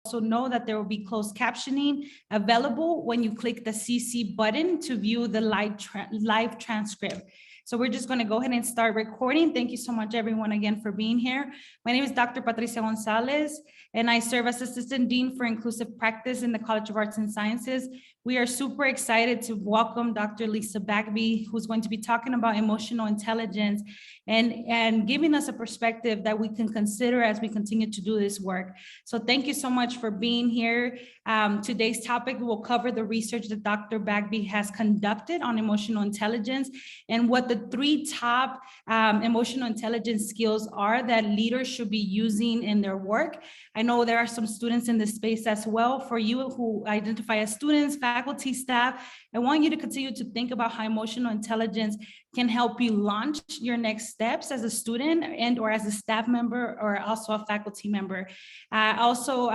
Also know that there will be closed captioning available when you click the CC button to view the live transcript. So we're just going to go ahead and start recording. Thank you so much, everyone, again, for being here. My name is Dr. Patricia Gonzalez, and I serve as Assistant Dean for Inclusive Practice in the College of Arts and Sciences. We are super excited to welcome Dr. Lisa Bagby, who's going to be talking about emotional intelligence and giving us a perspective that we can consider as we continue to do this work. So thank you so much for being here. Today's topic will cover the research that Dr. Bagby has conducted on emotional intelligence and what the 3 top emotional intelligence skills are that leaders should be using in their work. I know there are some students in this space as well. For you who identify as students, faculty, staff, I want you to continue to think about how emotional intelligence can help you launch your next steps as a student and or as a staff member or also a faculty member. Also,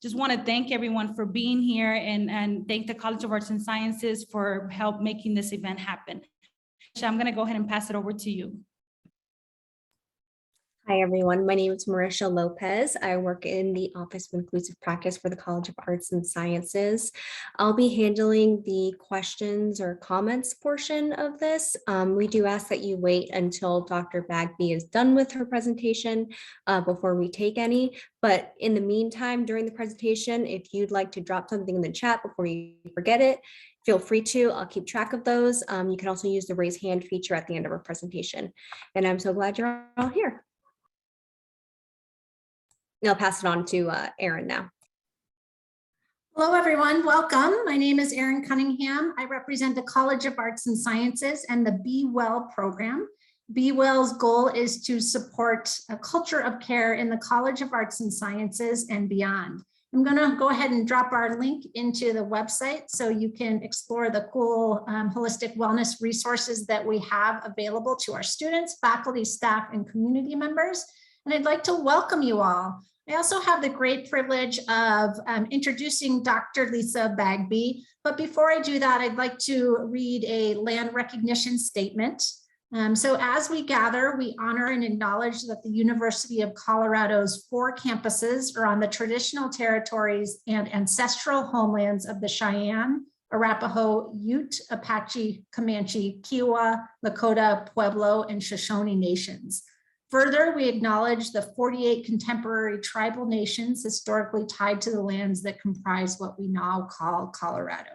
just want to thank everyone for being here and thank the College of Arts and Sciences for help making this event happen. I'm going to go ahead and pass it over to you. Hi, everyone. My name is Marisha Lopez. I work in the Office of Inclusive Practice for the College of Arts and Sciences. I'll be handling the questions or comments portion of this. We do ask that you wait until Dr. Bagby is done with her presentation before we take any. But in the meantime, during the presentation, if you'd like to drop something in the chat before you forget it, feel free to. I'll keep track of those. You can also use the raise hand feature at the end of our presentation. And I'm so glad you're all here. I'll pass it on to Erin now. Hello, everyone. Welcome. My name is Erin Cunningham. I represent the College of Arts and Sciences and the Be Well program. Be Well's goal is to support a culture of care in the College of Arts and Sciences and beyond. I'm going to go ahead and drop our link into the website so you can explore the cool holistic wellness resources that we have available to our students, faculty, staff, and community members. And I'd like to welcome you all. I also have the great privilege of introducing Dr. Lisa Bagby. But before I do that, I'd like to read a land recognition statement. So as we gather, we honor and acknowledge that the University of Colorado's 4 campuses are on the traditional territories and ancestral homelands of the Cheyenne, Arapaho, Ute, Apache, Comanche, Kiowa, Lakota, Pueblo, and Shoshone nations. Further, we acknowledge the 48 contemporary tribal nations historically tied to the lands that comprise what we now call Colorado.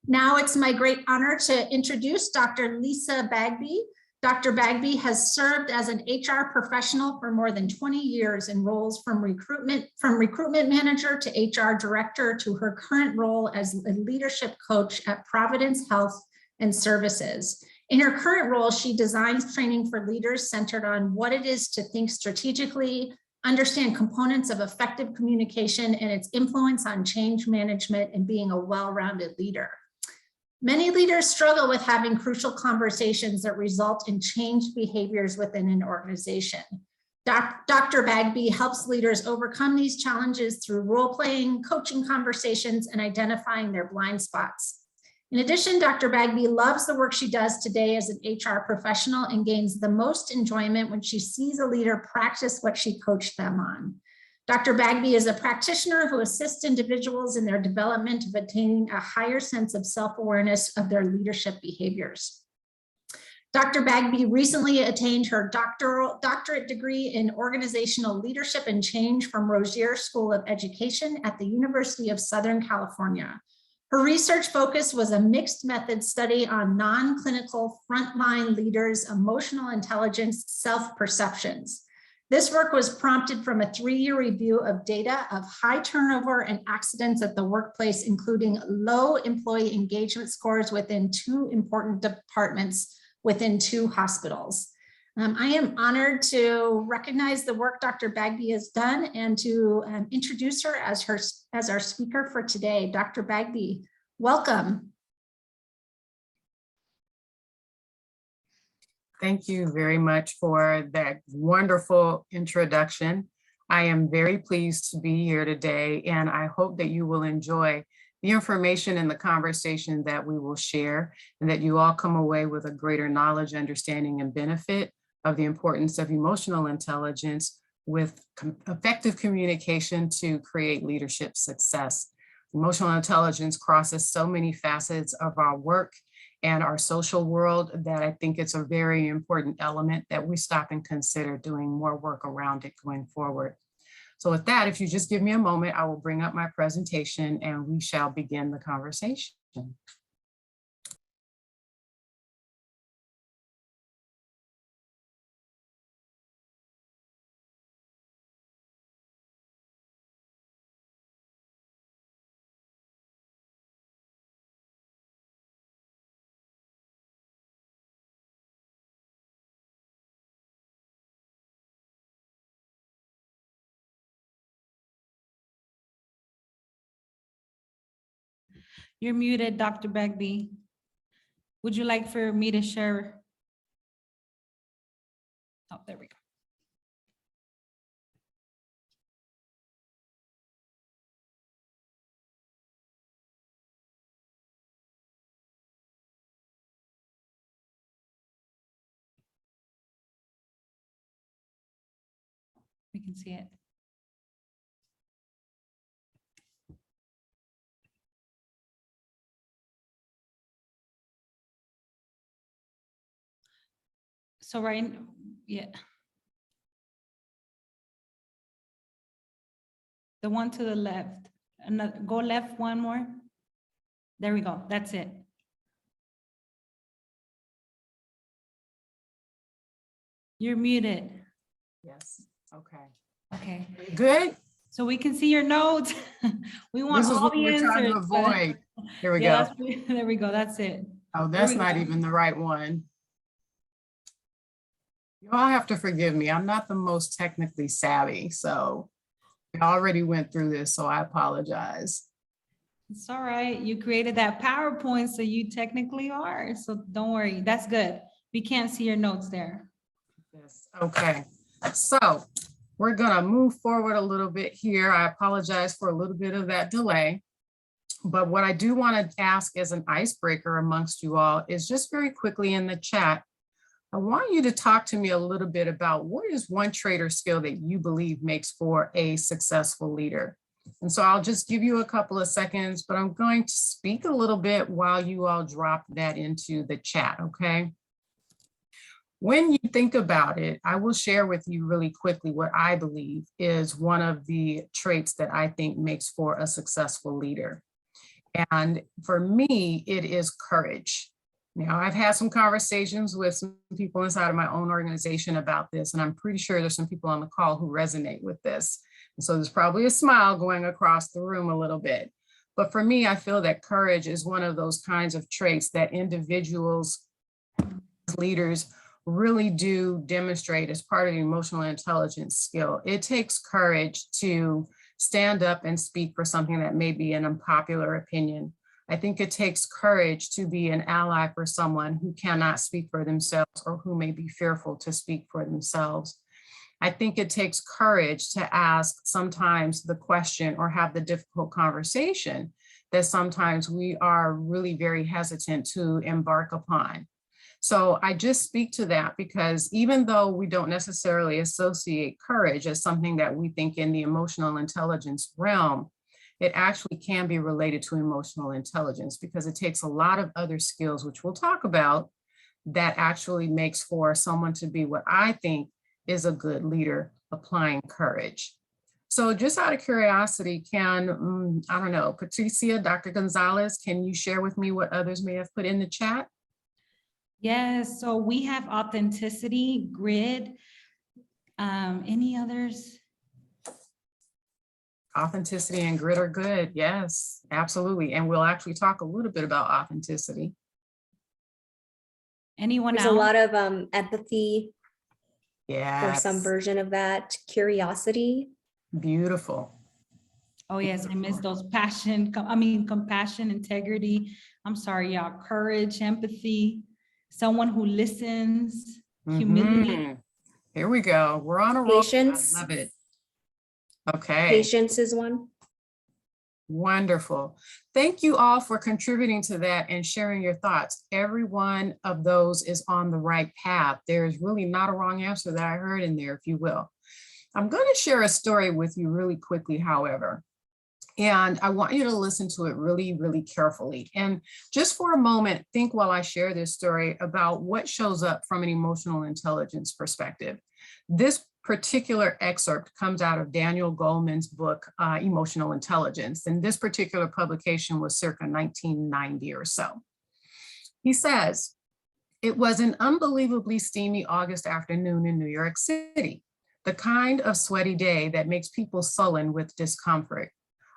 Now it's my great honor to introduce Dr. Lisa Bagby. Dr. Bagby has served as an HR professional for more than 20 years in roles from recruitment manager to HR director to her current role as a leadership coach at Providence Health and Services. In her current role, she designs training for leaders centered on what it is to think strategically, understand components of effective communication and its influence on change management and being a well-rounded leader. Many leaders struggle with having crucial conversations that result in changed behaviors within an organization. Dr. Bagby helps leaders overcome these challenges through role-playing, coaching conversations, and identifying their blind spots. In addition, Dr. Bagby loves the work she does today as an HR professional and gains the most enjoyment when she sees a leader practice what she coached them on. Dr. Bagby is a practitioner who assists individuals in their development of attaining a higher sense of self-awareness of their leadership behaviors. Dr. Bagby recently attained her doctorate degree in organizational leadership and change from Rozier School of Education at the University of Southern California. Her research focus was a mixed method study on non-clinical frontline leaders' emotional intelligence self-perceptions. This work was prompted from a 3-year review of data of high turnover and accidents at the workplace, including low employee engagement scores within 2 important departments within 2 hospitals. I am honored to recognize the work Dr. Bagby has done and to introduce her as our speaker for today. Dr. Bagby, welcome. Thank you very much for that wonderful introduction. I am very pleased to be here today, and I hope that you will enjoy the information and the conversation that we will share, and that you all come away with a greater knowledge, understanding, and benefit of the importance of emotional intelligence with effective communication to create leadership success. Emotional intelligence crosses so many facets of our work and our social world that I think it's a very important element that we stop and consider doing more work around it going forward. So with that, if you just give me a moment, I will bring up my presentation and we shall begin the conversation. You're muted, Dr. Bagby. Would you like for me to share? Oh, there we go. We can see it. So right, yeah. The one to the left, another, go left one more. There we go, that's it. You're muted. Yes, okay. Okay, Good. so we can see your notes. We want This is all what the we're trying to answers. but- avoid. Here we go. Yeah, there we go, that's it. Oh, There that's we not go. even the right one. You all have to forgive me. I'm not the most technically savvy, so we already went through this, so I apologize. It's all right, you created that PowerPoint, so you technically are, so don't worry, that's good. We can't see your notes there. Yes, okay. So we're gonna move forward a little bit here. I apologize for a little bit of that delay. But what I do want to ask as an icebreaker amongst you all is just very quickly in the chat, I want you to talk to me a little bit about what is one trait or skill that you believe makes for a successful leader. And so I'll just give you a couple of seconds, but I'm going to speak a little bit while you all drop that into the chat, okay? When you think about it, I will share with you really quickly what I believe is one of the traits that I think makes for a successful leader. And for me, it is courage. Now, I've had some conversations with some people inside of my own organization about this, and I'm pretty sure there's some people on the call who resonate with this. And so there's probably a smile going across the room a little bit. But for me, I feel that courage is one of those kinds of traits that individuals, leaders, really do demonstrate as part of the emotional intelligence skill. It takes courage to stand up and speak for something that may be an unpopular opinion. I think it takes courage to be an ally for someone who cannot speak for themselves or who may be fearful to speak for themselves. I think it takes courage to ask sometimes the question or have the difficult conversation that sometimes we are really very hesitant to embark upon. So I just speak to that because even though we don't necessarily associate courage as something that we think in the emotional intelligence realm, it actually can be related to emotional intelligence because it takes a lot of other skills, which we'll talk about, that actually makes for someone to be what I think is a good leader, applying courage. So just out of curiosity, can, I don't know, Patricia, Dr. Gonzalez, can you share with me what others may have put in the chat? Yes, so we have authenticity, grit. Any others? Authenticity and grit are good. Yes, absolutely. And we'll actually talk a little bit about authenticity. Anyone There's a else? lot of empathy or some Yes, version of that, curiosity. beautiful. Oh, yes, I miss those compassion, integrity. I'm sorry, y'all, courage, empathy, someone who listens, humility. Mhm. Here we go. We're on a roll. Patience. I love it. Okay. Patience is one. Wonderful. Thank you all for contributing to that and sharing your thoughts. Every one of those is on the right path. There's really not a wrong answer that I heard in there, if you will. I'm going to share a story with you really quickly, however, and I want you to listen to it really, really carefully. And just for a moment, think while I share this story about what shows up from an emotional intelligence perspective. This particular excerpt comes out of Daniel Goleman's book, Emotional Intelligence, and this particular publication was circa 1990 or so. He says, "It was an unbelievably steamy August afternoon in New York City, the kind of sweaty day that makes people sullen with discomfort.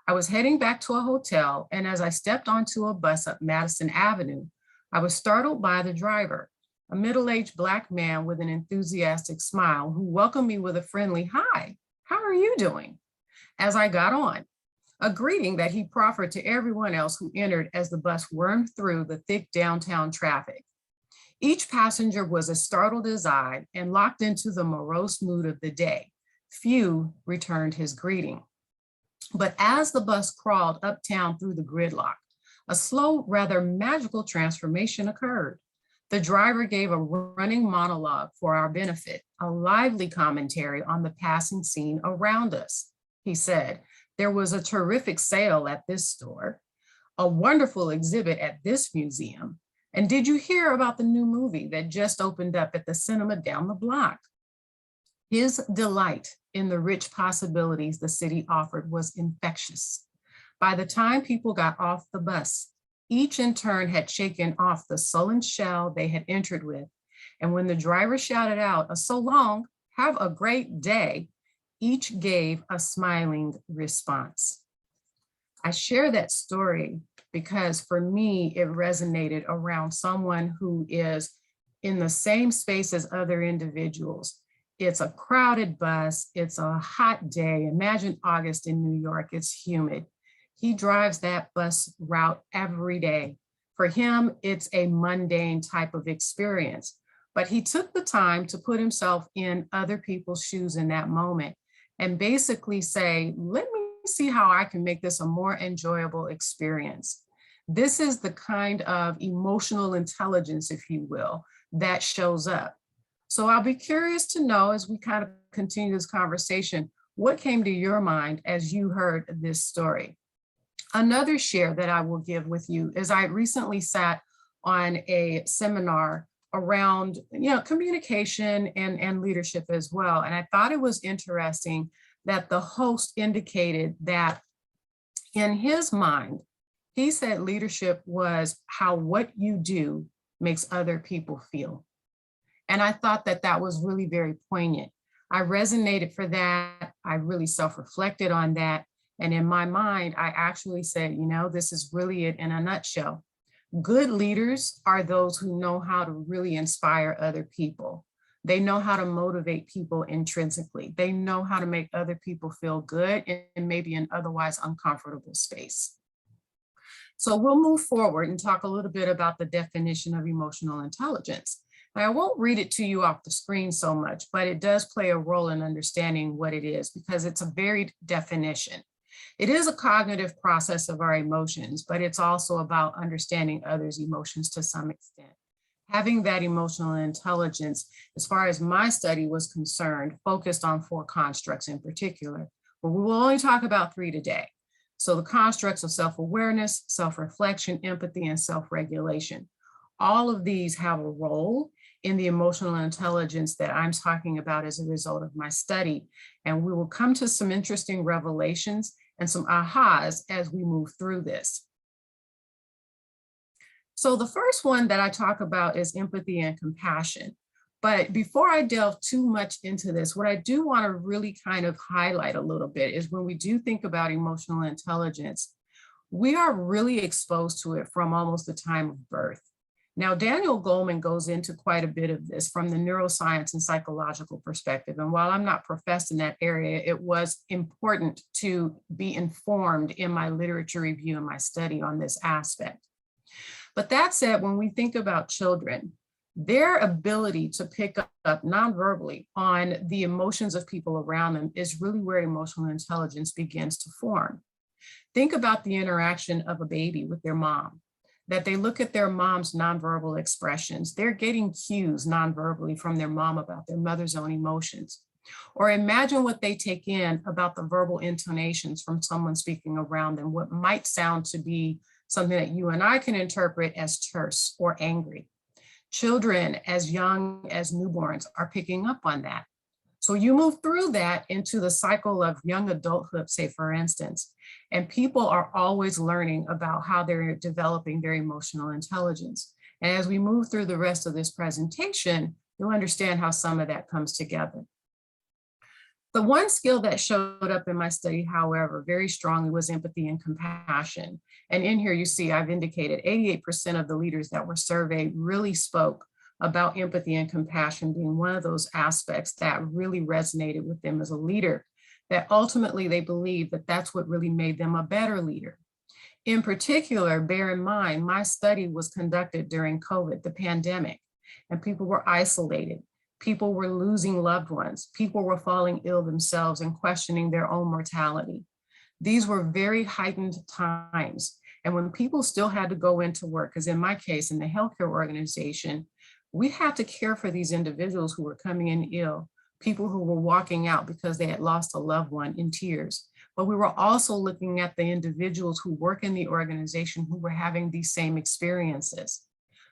I was heading back to a hotel, and as I stepped onto a bus up Madison Avenue, I was startled by the driver, a middle-aged Black man with an enthusiastic smile who welcomed me with a friendly, 'Hi, how are you doing?' as I got on, a greeting that he proffered to everyone else who entered as the bus wormed through the thick downtown traffic. Each passenger was as startled as I and locked into the morose mood of the day. Few returned his greeting. But as the bus crawled uptown through the gridlock, a slow, rather magical transformation occurred. The driver gave a running monologue for our benefit, a lively commentary on the passing scene around us. He said, 'There was a terrific sale at this store, a wonderful exhibit at this museum. And did you hear about the new movie that just opened up at the cinema down the block?' His delight in the rich possibilities the city offered was infectious. By the time people got off the bus, each in turn had shaken off the sullen shell they had entered with. And when the driver shouted out, 'So long, have a great day,' each gave a smiling response." I share that story because for me, it resonated around someone who is in the same space as other individuals. It's a crowded bus, it's a hot day. Imagine August in New York, it's humid. He drives that bus route every day. For him, it's a mundane type of experience, but he took the time to put himself in other people's shoes in that moment and basically say, let me see how I can make this a more enjoyable experience. This is the kind of emotional intelligence, if you will, that shows up. So I'll be curious to know as we kind of continue this conversation, what came to your mind as you heard this story? Another share that I will give with you is I recently sat on a seminar around communication and leadership as well. And I thought it was interesting that the host indicated that in his mind, he said leadership was how what you do makes other people feel. And I thought that that was really very poignant. I resonated for that. I really self-reflected on that. And in my mind, I actually said, this is really it in a nutshell. Good leaders are those who know how to really inspire other people. They know how to motivate people intrinsically. They know how to make other people feel good in maybe an otherwise uncomfortable space. So we'll move forward and talk a little bit about the definition of emotional intelligence. Now, I won't read it to you off the screen so much, but it does play a role in understanding what it is because it's a varied definition. It is a cognitive process of our emotions, but it's also about understanding others' emotions to some extent. Having that emotional intelligence, as far as my study was concerned, focused on 4 constructs in particular, but we will only talk about 3 today. So the constructs of self-awareness, self-reflection, empathy, and self-regulation. All of these have a role in the emotional intelligence that I'm talking about as a result of my study. And we will come to some interesting revelations and some ahas as we move through this. So the first one that I talk about is empathy and compassion. But before I delve too much into this, what I do want to really kind of highlight a little bit is when we do think about emotional intelligence, we are really exposed to it from almost the time of birth. Now, Daniel Goleman goes into quite a bit of this from the neuroscience and psychological perspective. And while I'm not professed in that area, it was important to be informed in my literature review and my study on this aspect. But that said, when we think about children, their ability to pick up non-verbally on the emotions of people around them is really where emotional intelligence begins to form. Think about the interaction of a baby with their mom, that they look at their mom's nonverbal expressions. They're getting cues non-verbally from their mom about their mother's own emotions. Or imagine what they take in about the verbal intonations from someone speaking around them, what might sound to be something that you and I can interpret as terse or angry. Children as young as newborns are picking up on that. So you move through that into the cycle of young adulthood, say, for instance, and people are always learning about how they're developing their emotional intelligence. And as we move through the rest of this presentation, you'll understand how some of that comes together. The one skill that showed up in my study, however, very strongly was empathy and compassion. And in here you see I've indicated 88% of the leaders that were surveyed really spoke about empathy and compassion being one of those aspects that really resonated with them as a leader, that ultimately they believe that that's what really made them a better leader. In particular, bear in mind, my study was conducted during COVID, the pandemic, and people were isolated. People were losing loved ones. People were falling ill themselves and questioning their own mortality. These were very heightened times. And when people still had to go into work, as in my case, in the healthcare organization, we had to care for these individuals who were coming in ill, people who were walking out because they had lost a loved one in tears. But we were also looking at the individuals who work in the organization who were having these same experiences.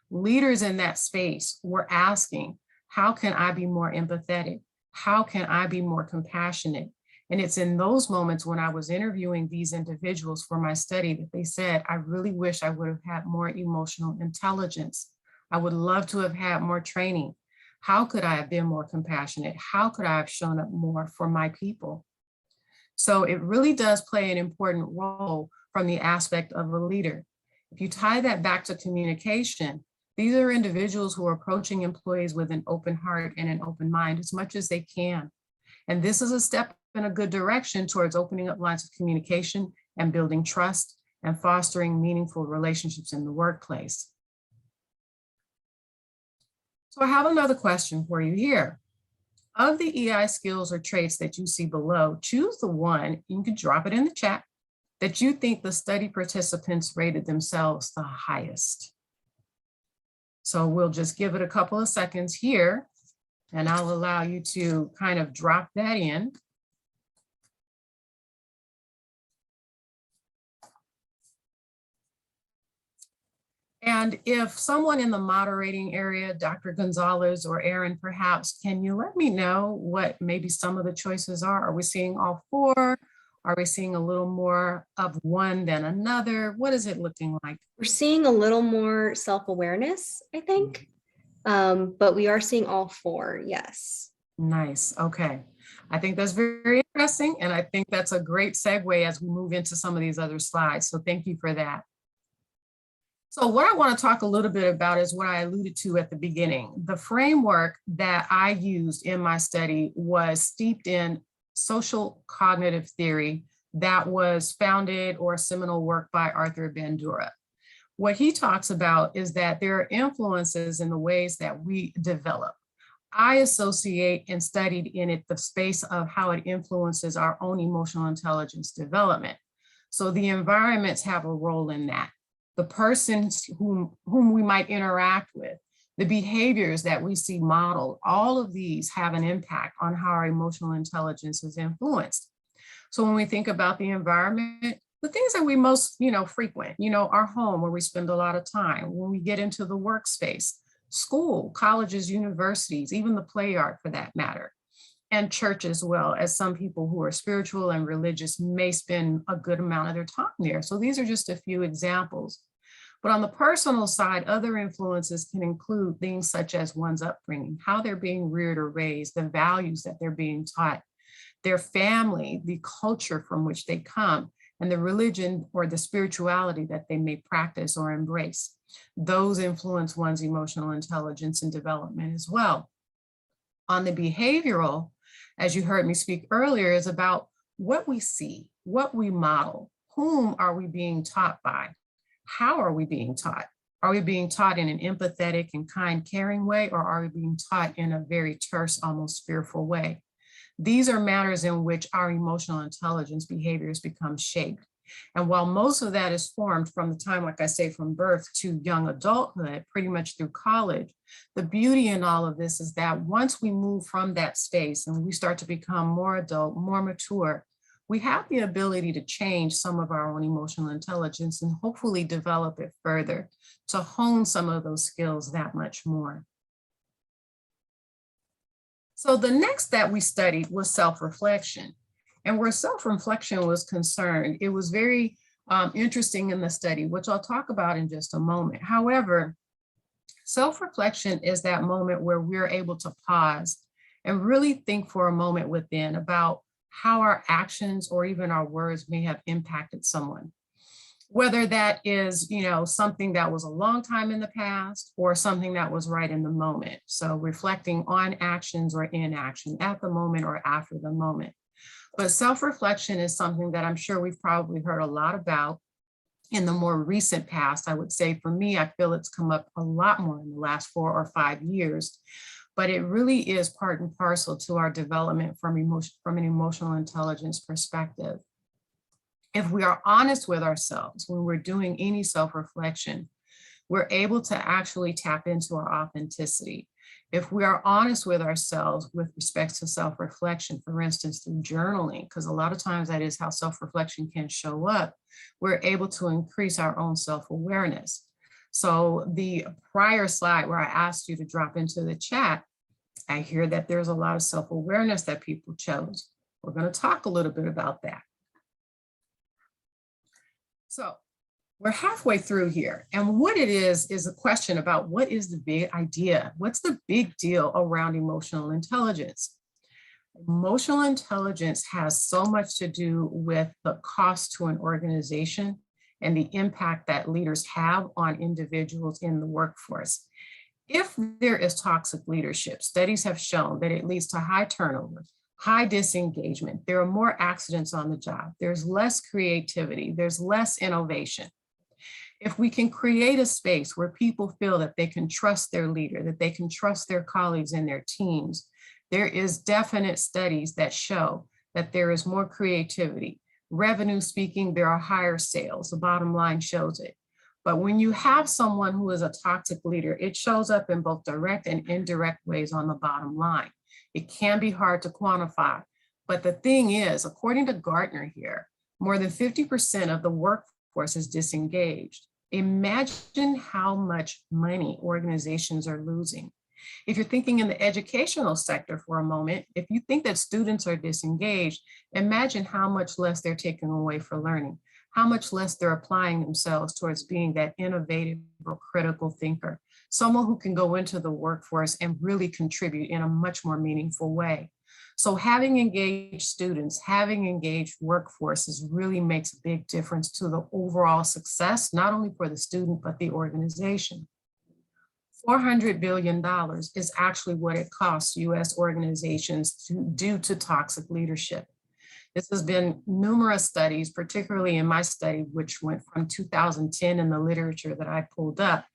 Leaders in that space were asking, how can I be more empathetic? How can I be more compassionate? And it's in those moments when I was interviewing these individuals for my study that they said, I really wish I would have had more emotional intelligence. I would love to have had more training. How could I have been more compassionate? How could I have shown up more for my people? So it really does play an important role from the aspect of a leader. If you tie that back to communication, these are individuals who are approaching employees with an open heart and an open mind as much as they can. And this is a step in a good direction towards opening up lines of communication and building trust and fostering meaningful relationships in the workplace. So I have another question for you here. Of the EI skills or traits that you see below, choose the one, you can drop it in the chat, that you think the study participants rated themselves the highest. So we'll just give it a couple of seconds here, and I'll allow you to kind of drop that in. And if someone in the moderating area, Dr. Gonzalez or Aaron, perhaps, can you let me know what maybe some of the choices are? Are we seeing all four? Are we seeing a little more of one than another? What is it looking like? We're seeing a little more self-awareness, I think, but we are seeing all four, yes. Nice, okay. I think that's very interesting, and I think that's a great segue as we move into some of these other slides, so thank you for that. So what I want to talk a little bit about is what I alluded to at the beginning. The framework that I used in my study was steeped in social cognitive theory that was founded or a seminal work by Arthur Bandura. What he talks about is that there are influences in the ways that we develop. I associate and studied in it the space of how it influences our own emotional intelligence development. So the environments have a role in that. The persons whom we might interact with, the behaviors that we see modeled, all of these have an impact on how our emotional intelligence is influenced. So when we think about the environment, the things that we most, frequent, our home where we spend a lot of time, when we get into the workspace, school, colleges, universities, even the play art for that matter, and church as well, as some people who are spiritual and religious may spend a good amount of their time there. So these are just a few examples. But on the personal side, other influences can include things such as one's upbringing, how they're being reared or raised, the values that they're being taught, their family, the culture from which they come, and the religion or the spirituality that they may practice or embrace. Those influence one's emotional intelligence and development as well. On the behavioral, as you heard me speak earlier, is about what we see, what we model, whom are we being taught by, how are we being taught? Are we being taught in an empathetic and kind, caring way, or are we being taught in a very terse, almost fearful way? These are matters in which our emotional intelligence behaviors become shaped. And while most of that is formed from the time, like I say, from birth to young adulthood, pretty much through college, the beauty in all of this is that once we move from that space and we start to become more adult, more mature, we have the ability to change some of our own emotional intelligence and hopefully develop it further to hone some of those skills that much more. So the next that we studied was self-reflection. And where self-reflection was concerned, it was very interesting in the study, which I'll talk about in just a moment. However, self-reflection is that moment where we're able to pause and really think for a moment within about how our actions or even our words may have impacted someone. Whether that is, something that was a long time in the past or something that was right in the moment. So reflecting on actions or inaction at the moment or after the moment. But self-reflection is something that I'm sure we've probably heard a lot about in the more recent past. I would say for me, I feel it's come up a lot more in the last 4 or 5 years, but it really is part and parcel to our development from an emotional intelligence perspective. If we are honest with ourselves when we're doing any self-reflection, we're able to actually tap into our authenticity. If we are honest with ourselves with respect to self-reflection, for instance, through journaling, because a lot of times that is how self-reflection can show up, we're able to increase our own self-awareness. So the prior slide where I asked you to drop into the chat, I hear that there's a lot of self-awareness that people chose. We're going to talk a little bit about that. So we're halfway through here. And what it is a question about what is the big idea? What's the big deal around emotional intelligence? Emotional intelligence has so much to do with the cost to an organization and the impact that leaders have on individuals in the workforce. If there is toxic leadership, studies have shown that it leads to high turnover, high disengagement. There are more accidents on the job. There's less creativity. There's less innovation. If we can create a space where people feel that they can trust their leader, that they can trust their colleagues and their teams, there is definite studies that show that there is more creativity. Revenue speaking, there are higher sales. The bottom line shows it. But when you have someone who is a toxic leader, it shows up in both direct and indirect ways on the bottom line. It can be hard to quantify. But the thing is, according to Gartner here, more than 50% of the workforce is disengaged. Imagine how much money organizations are losing. If you're thinking in the educational sector for a moment, if you think that students are disengaged, imagine how much less they're taking away for learning, how much less they're applying themselves towards being that innovative or critical thinker, someone who can go into the workforce and really contribute in a much more meaningful way. So having engaged students, having engaged workforces really makes a big difference to the overall success, not only for the student, but the organization. $400 billion is actually what it costs US organizations due to toxic leadership. This has been numerous studies, particularly in my study, which went from 2010 in the literature that I pulled up.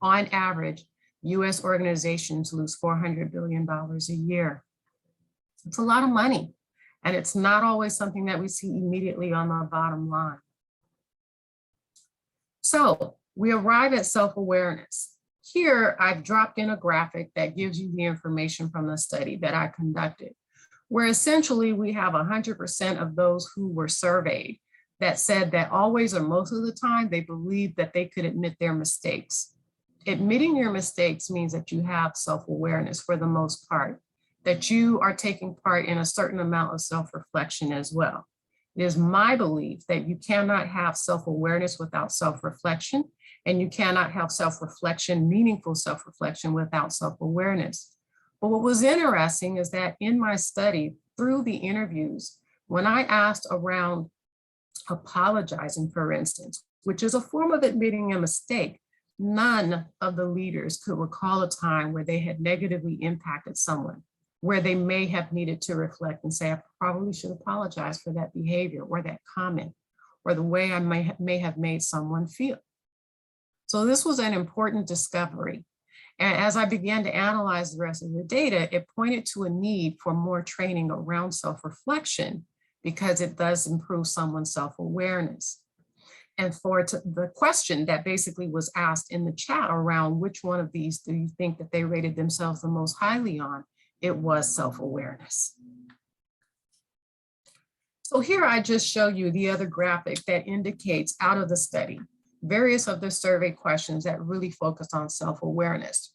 On average, US organizations lose $400 billion a year. It's a lot of money, and it's not always something that we see immediately on the bottom line. So we arrive at self-awareness. Here, I've dropped in a graphic that gives you the information from the study that I conducted, where essentially we have 100% of those who were surveyed that said that always or most of the time, they believed that they could admit their mistakes. Admitting your mistakes means that you have self-awareness for the most part, that you are taking part in a certain amount of self-reflection as well. It is my belief that you cannot have self-awareness without self-reflection, and you cannot have self-reflection, meaningful self-reflection, without self-awareness. But what was interesting is that in my study, through the interviews, when I asked around apologizing, for instance, which is a form of admitting a mistake, none of the leaders could recall a time where they had negatively impacted someone, where they may have needed to reflect and say, I probably should apologize for that behavior or that comment, or the way I may have made someone feel. So this was an important discovery. And as I began to analyze the rest of the data, it pointed to a need for more training around self-reflection because it does improve someone's self-awareness. And the question that basically was asked in the chat around which one of these do you think that they rated themselves the most highly on, it was self-awareness. So here I just show you the other graphic that indicates out of the study, various of the survey questions that really focus on self-awareness.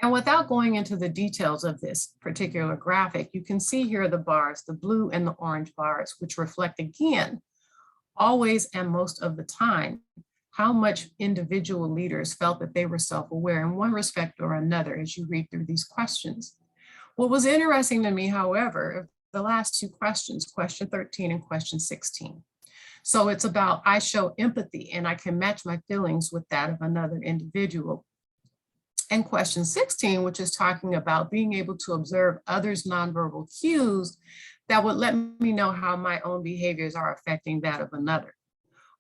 And without going into the details of this particular graphic, you can see here the bars, the blue and the orange bars, which reflect again, always and most of the time, how much individual leaders felt that they were self-aware in one respect or another as you read through these questions. What was interesting to me, however, the last two questions, question 13 and question 16. So it's about, I show empathy and I can match my feelings with that of another individual. And question 16, which is talking about being able to observe others' nonverbal cues that would let me know how my own behaviors are affecting that of another.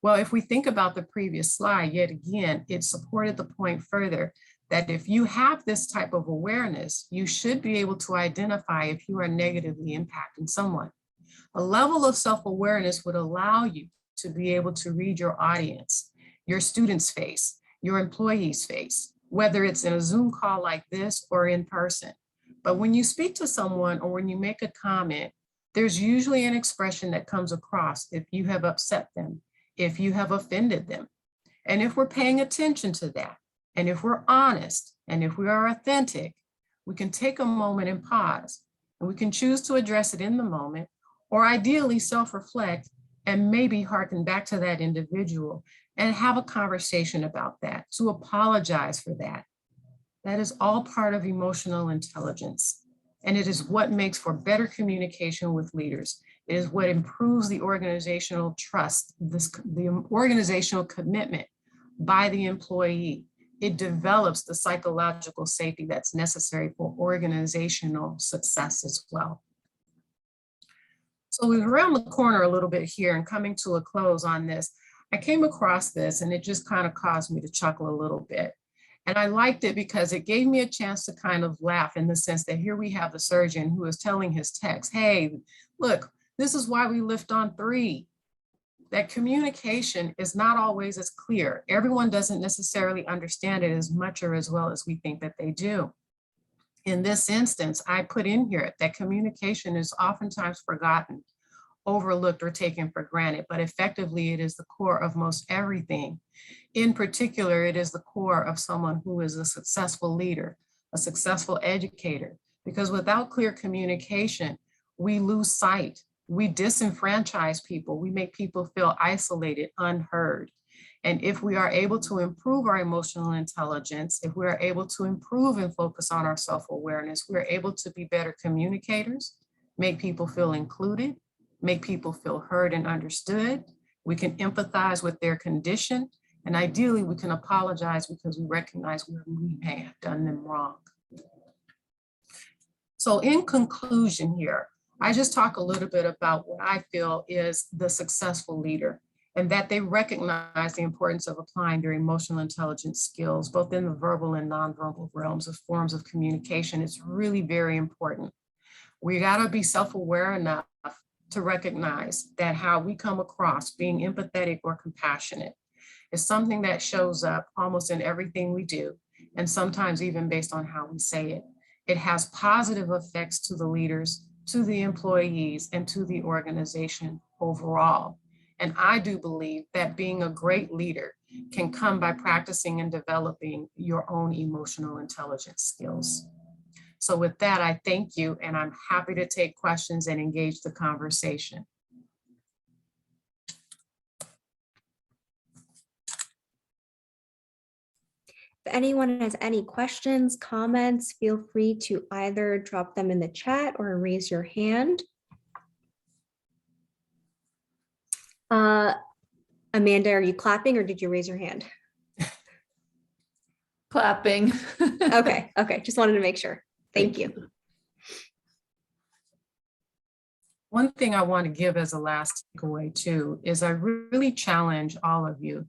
Well, if we think about the previous slide, yet again, it supported the point further that if you have this type of awareness, you should be able to identify if you are negatively impacting someone. A level of self-awareness would allow you to be able to read your audience, your student's face, your employee's face, whether it's in a Zoom call like this or in person. But when you speak to someone or when you make a comment, there's usually an expression that comes across if you have upset them, if you have offended them. And if we're paying attention to that, and if we're honest, and if we are authentic, we can take a moment and pause, and we can choose to address it in the moment, or ideally self-reflect and maybe harken back to that individual and have a conversation about that, to apologize for that. That is all part of emotional intelligence. And it is what makes for better communication with leaders. It is what improves the organizational trust, the organizational commitment by the employee. It develops the psychological safety that's necessary for organizational success as well. So we're around the corner a little bit here and coming to a close on this. I came across this and it just kind of caused me to chuckle a little bit. And I liked it because it gave me a chance to kind of laugh in the sense that here we have the surgeon who is telling his techs, hey, look, this is why we lift on 3. That communication is not always as clear. Everyone doesn't necessarily understand it as much or as well as we think that they do. In this instance, I put in here that communication is oftentimes forgotten, overlooked, or taken for granted, but effectively it is the core of most everything. In particular, it is the core of someone who is a successful leader, a successful educator, because without clear communication, we lose sight, we disenfranchise people, we make people feel isolated, unheard. And if we are able to improve our emotional intelligence, if we are able to improve and focus on our self-awareness, we're able to be better communicators, make people feel included, make people feel heard and understood. We can empathize with their condition, and ideally we can apologize because we recognize where we may have done them wrong. So in conclusion here, I just talk a little bit about what I feel is the successful leader, and that they recognize the importance of applying their emotional intelligence skills, both in the verbal and nonverbal realms of forms of communication. It's really very important. We gotta be self-aware enough to recognize that how we come across being empathetic or compassionate is something that shows up almost in everything we do, and sometimes even based on how we say it. It has positive effects to the leaders, to the employees, and to the organization overall. And I do believe that being a great leader can come by practicing and developing your own emotional intelligence skills. So with that, I thank you, and I'm happy to take questions and engage the conversation. If anyone has any questions, comments, feel free to either drop them in the chat or raise your hand. Amanda, are you clapping or did you raise your hand? Clapping. Okay, just wanted to make sure. Thank you. One thing I want to give as a last takeaway too is I really challenge all of you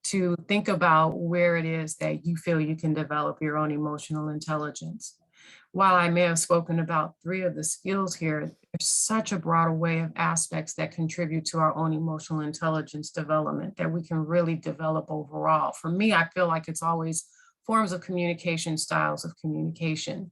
to think about where it is that you feel you can develop your own emotional intelligence. While I may have spoken about 3 of the skills here, there there's such a broad array of aspects that contribute to our own emotional intelligence development that we can really develop overall. For me, I feel like it's always forms of communication, styles of communication.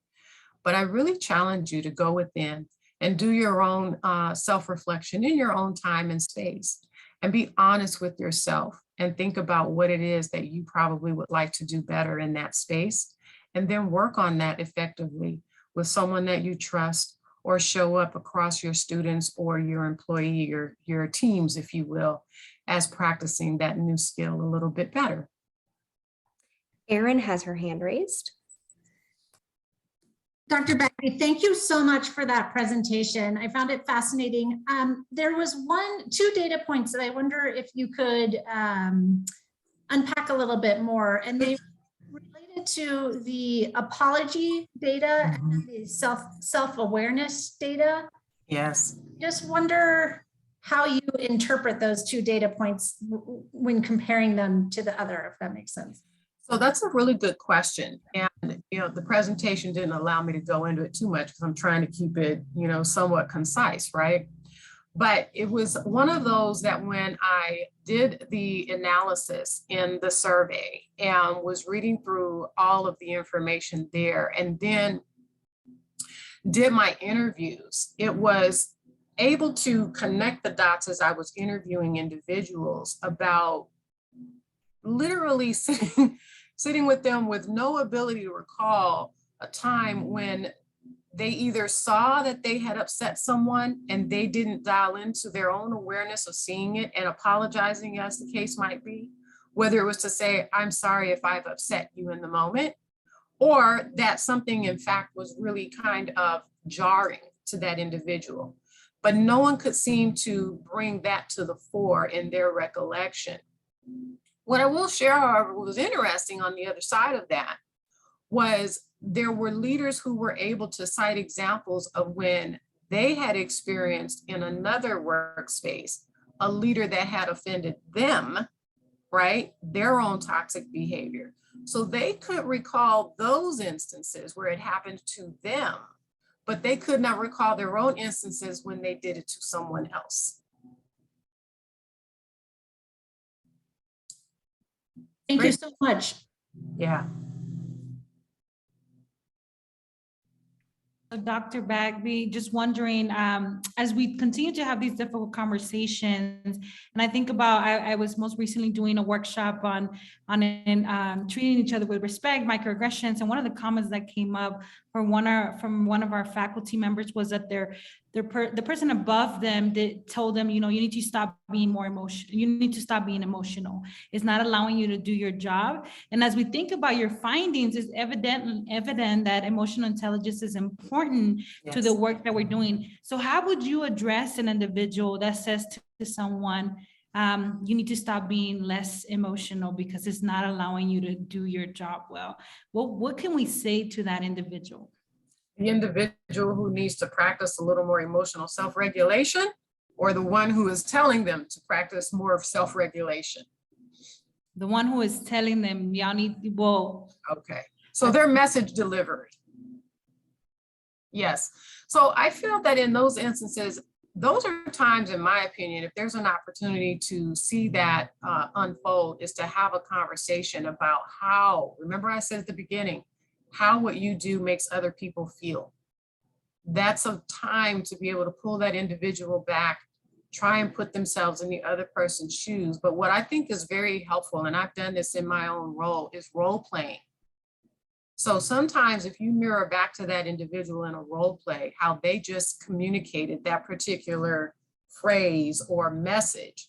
But I really challenge you to go within and do your own self-reflection in your own time and space, and be honest with yourself and think about what it is that you probably would like to do better in that space, and then work on that effectively with someone that you trust, or show up across your students or your employee or your teams, if you will, as practicing that new skill a little bit better. Erin has her hand raised. Dr. Bagby, thank you so much for that presentation. I found it fascinating. There was two data points that I wonder if you could unpack a little bit more, and they related to the apology data and the self-awareness data. Yes. Just wonder how you interpret those two data points when comparing them to the other, if that makes sense. So that's a really good question. And, the presentation didn't allow me to go into it too much because I'm trying to keep it, somewhat concise, right? But it was one of those that when I did the analysis in the survey and was reading through all of the information there, and then did my interviews, it was able to connect the dots as I was interviewing individuals about literally sitting with them with no ability to recall a time when they either saw that they had upset someone and they didn't dial into their own awareness of seeing it and apologizing, as the case might be, whether it was to say, I'm sorry if I've upset you in the moment, or that something in fact was really kind of jarring to that individual. But no one could seem to bring that to the fore in their recollection. What I will share, however, what was interesting on the other side of that was there were leaders who were able to cite examples of when they had experienced in another workspace a leader that had offended them, right? Their own toxic behavior. So they could recall those instances where it happened to them, but they could not recall their own instances when they did it to someone else. Thank you so much. Yeah. So Dr. Bagby, just wondering, as we continue to have these difficult conversations, and I think about, I was most recently doing a workshop on treating each other with respect, microaggressions, and one of the comments that came up from one of our faculty members was that the person above them told them, you need to stop being more emotional. You need to stop being emotional. It's not allowing you to do your job. And as we think about your findings, it's evident that emotional intelligence is important to the work that we're doing. So how would you address an individual that says to someone, you need to stop being less emotional because it's not allowing you to do your job well? What can we say to that individual? The individual who needs to practice a little more emotional self-regulation, or the one who is telling them to practice more of self-regulation? The one who is telling them, y'all need, okay. So their message delivery. Yes. So I feel that in those instances, those are times, in my opinion, if there's an opportunity to see that unfold, is to have a conversation about how, remember I said at the beginning, how what you do makes other people feel. That's a time to be able to pull that individual back, try and put themselves in the other person's shoes. But what I think is very helpful, and I've done this in my own role, is role playing. So sometimes if you mirror back to that individual in a role play, how they just communicated that particular phrase or message,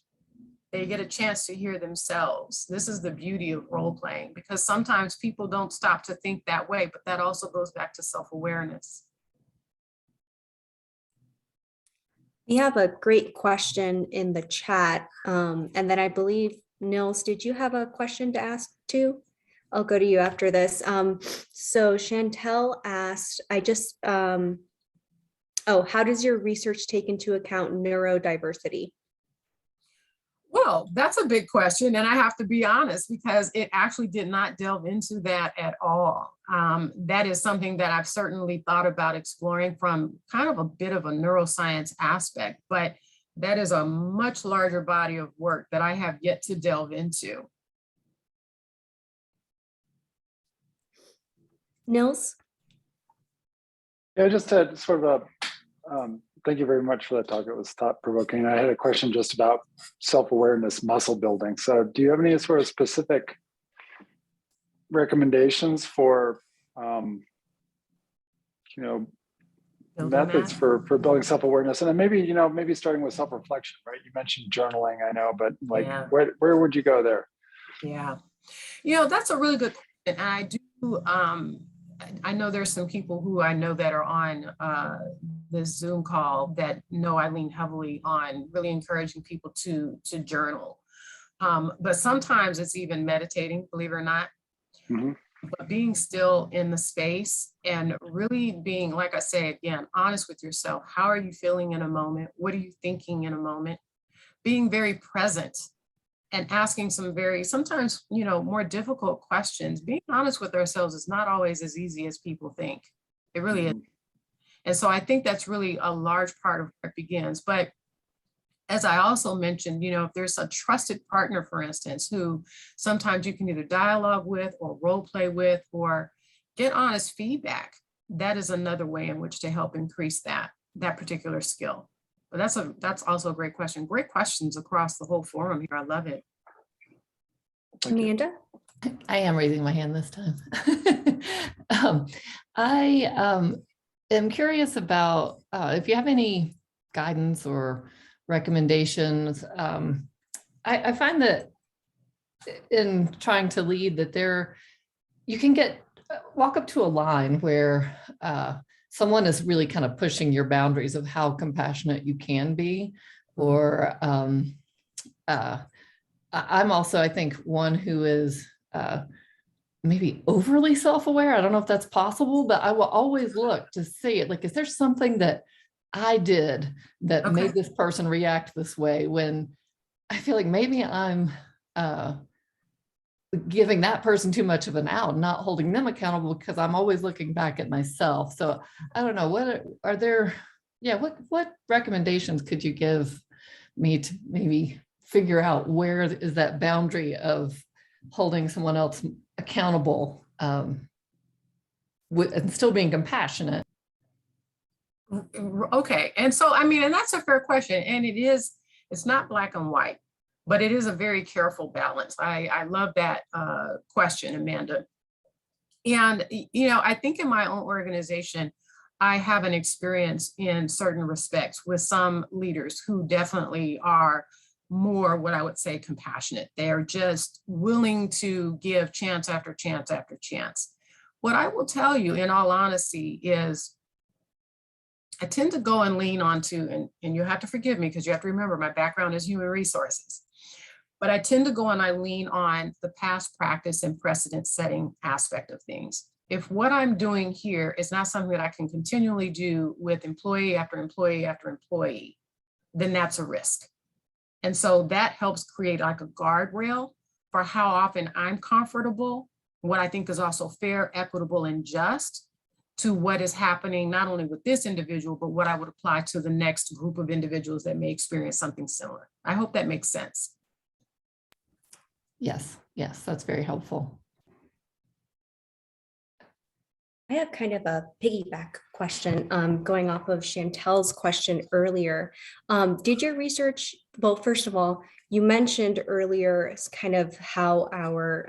they get a chance to hear themselves. This is the beauty of role playing, because sometimes people don't stop to think that way, but that also goes back to self-awareness. We have a great question in the chat. And then I believe, Nils, did you have a question to ask too? I'll go to you after this. So Chantel asked, how does your research take into account neurodiversity? Well, that's a big question, and I have to be honest because it actually did not delve into that at all. That is something that I've certainly thought about exploring from kind of a bit of a neuroscience aspect, but that is a much larger body of work that I have yet to delve into. Nils? Yeah, just had sort of a, thank you very much for that talk. It was thought provoking. I had a question just about self-awareness, muscle building. So do you have any sort of specific recommendations for, Building methods that? for building self-awareness? And then maybe, maybe starting with self-reflection, right? You mentioned journaling, I know, but like, Yeah. where would you go there? Yeah, that's a really good question. And I do, I know there's some people who I know that are on this Zoom call that know I lean heavily on really encouraging people to journal. But sometimes it's even meditating, believe it or not. Mhm. But being still in the space and really being, like I say, again, honest with yourself. How are you feeling in a moment? What are you thinking in a moment? Being very present and asking some very, sometimes, more difficult questions. Being honest with ourselves is not always as easy as people think. It really is. And so I think that's really a large part of where it begins. But as I also mentioned, if there's a trusted partner, for instance, who sometimes you can either dialogue with or role play with or get honest feedback, that is another way in which to help increase that particular skill. But that's also a great question. Great questions across the whole forum here. I love it. Amanda? I am raising my hand this time. I am curious about if you have any guidance or recommendations. I find that in trying to lead that you can walk up to a line where someone is really kind of pushing your boundaries of how compassionate you can be, or I'm also, I think, one who is maybe overly self-aware. I don't know if that's possible, but I will always look to see it. Like, is there something that I did that made this person react this way, when I feel like maybe I'm giving that person too much of an out, not holding them accountable, because I'm always looking back at myself. So I don't know, what recommendations could you give me to maybe figure out where is that boundary of holding someone else accountable and still being compassionate? Okay. And so, and that's a fair question. And it's not black and white, but it is a very careful balance. I love that question, Amanda. And, I think in my own organization, I have an experience in certain respects with some leaders who definitely are more what I would say compassionate. They're just willing to give chance after chance after chance. What I will tell you in all honesty is I tend to go and lean onto, and you have to forgive me because you have to remember my background is human resources, but I tend to go and I lean on the past practice and precedent setting aspect of things. If what I'm doing here is not something that I can continually do with employee after employee after employee, then that's a risk. And so that helps create like a guardrail for how often I'm comfortable, what I think is also fair, equitable, and just to what is happening, not only with this individual, but what I would apply to the next group of individuals that may experience something similar. I hope that makes sense. Yes, that's very helpful. I have kind of a piggyback question going off of Chantel's question earlier. Did your research, well, first of all, you mentioned earlier kind of how our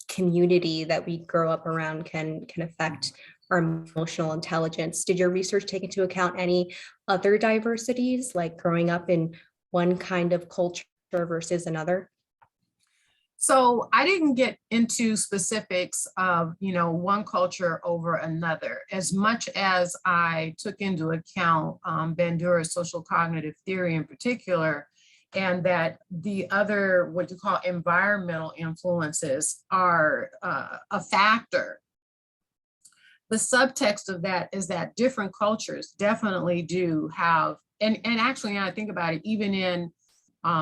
community that we grow up around can affect our emotional intelligence. Did your research take into account any other diversities, like growing up in one kind of culture versus another? So I didn't get into specifics of, one culture over another, as much as I took into account Bandura's social cognitive theory in particular, and that the other, what you call environmental influences are a factor. The subtext of that is that different cultures definitely do have, and actually, when I think about it, even in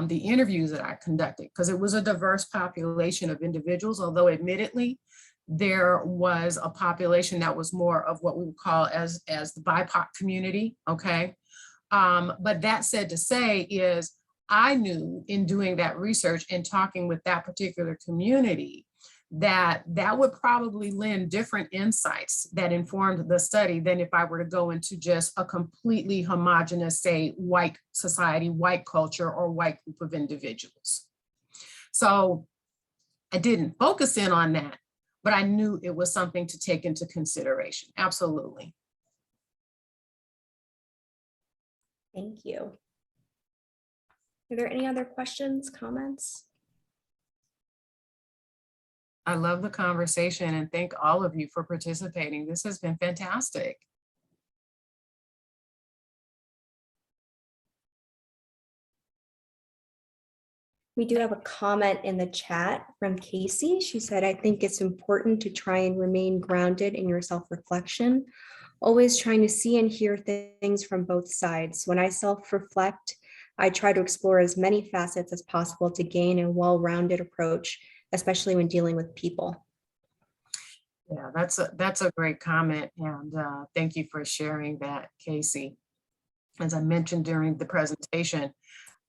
the interviews that I conducted, because it was a diverse population of individuals, although admittedly, there was a population that was more of what we would call as the BIPOC community, okay? But that said to say is, I knew in doing that research and talking with that particular community that would probably lend different insights that informed the study than if I were to go into just a completely homogenous, say, white society, white culture, or white group of individuals. So I didn't focus in on that, but I knew it was something to take into consideration. Absolutely. Thank you. Are there any other questions, comments? I love the conversation and thank all of you for participating. This has been fantastic. We do have a comment in the chat from Casey. She said, I think it's important to try and remain grounded in your self-reflection, always trying to see and hear things from both sides. When I self-reflect, I try to explore as many facets as possible to gain a well-rounded approach, especially when dealing with people. Yeah, that's a great comment. And thank you for sharing that, Casey. As I mentioned during the presentation,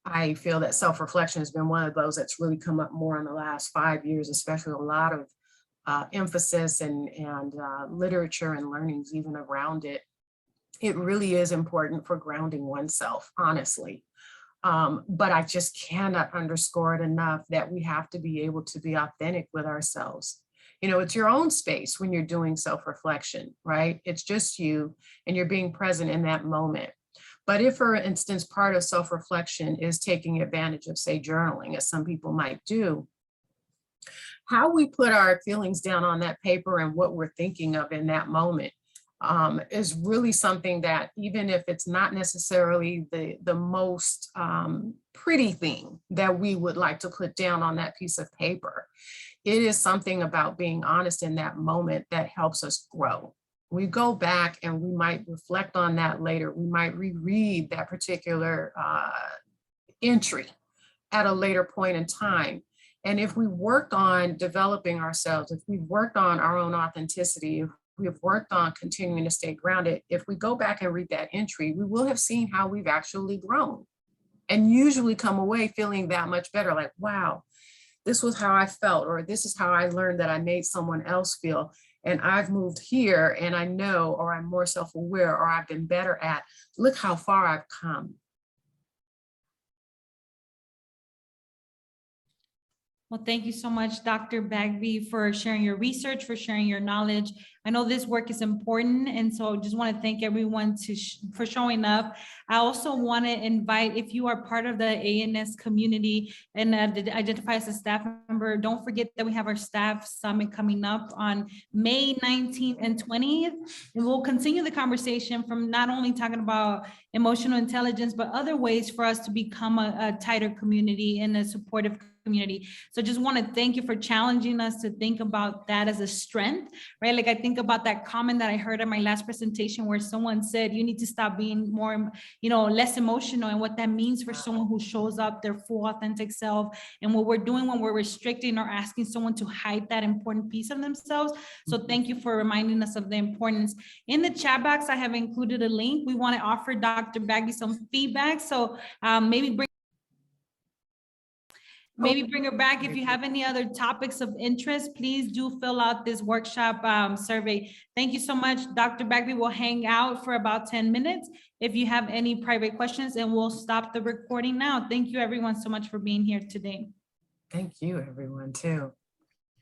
I feel that self-reflection has been one of those that's really come up more in the last 5 years, especially a lot of emphasis and literature and learnings even around it. It really is important for grounding oneself, honestly. But I just cannot underscore it enough that we have to be able to be authentic with ourselves. You know, it's your own space when you're doing self-reflection, right? It's just you and you're being present in that moment. But if, for instance, part of self-reflection is taking advantage of, say, journaling, as some people might do, how we put our feelings down on that paper and what we're thinking of in that moment is really something that, even if it's not necessarily the most pretty thing that we would like to put down on that piece of paper, it is something about being honest in that moment that helps us grow. We go back and we might reflect on that later. We might reread that particular entry at a later point in time. And if we worked on developing ourselves, if we've worked on our own authenticity, if we've worked on continuing to stay grounded, if we go back and read that entry, we will have seen how we've actually grown and usually come away feeling that much better, like, wow, this was how I felt, or this is how I learned that I made someone else feel. And I've moved here and I know, or I'm more self-aware, or I've been better at, look how far I've come. Well, thank you so much, Dr. Bagby, for sharing your research, for sharing your knowledge. I know this work is important, and so just want to thank everyone for showing up. I also want to invite, if you are part of the ANS community and identify as a staff member, don't forget that we have our staff summit coming up on May 19th and 20th, and we'll continue the conversation from not only talking about emotional intelligence, but other ways for us to become a tighter community and a supportive community. So just want to thank you for challenging us to think about that as a strength, right? Like I think about that comment that I heard in my last presentation where someone said, you need to stop being more, less emotional, and what that means for someone who shows up their full authentic self, and what we're doing when we're restricting or asking someone to hide that important piece of themselves. So thank you for reminding us of the importance. In the chat box, I have included a link. We want to offer Dr. Bagby some feedback. So maybe bring her back. If you have any other topics of interest, please do fill out this workshop survey. Thank you so much. Dr. Bagby will hang out for about 10 minutes if you have any private questions, and we'll stop the recording now. Thank you everyone so much for being here today. Thank you everyone too.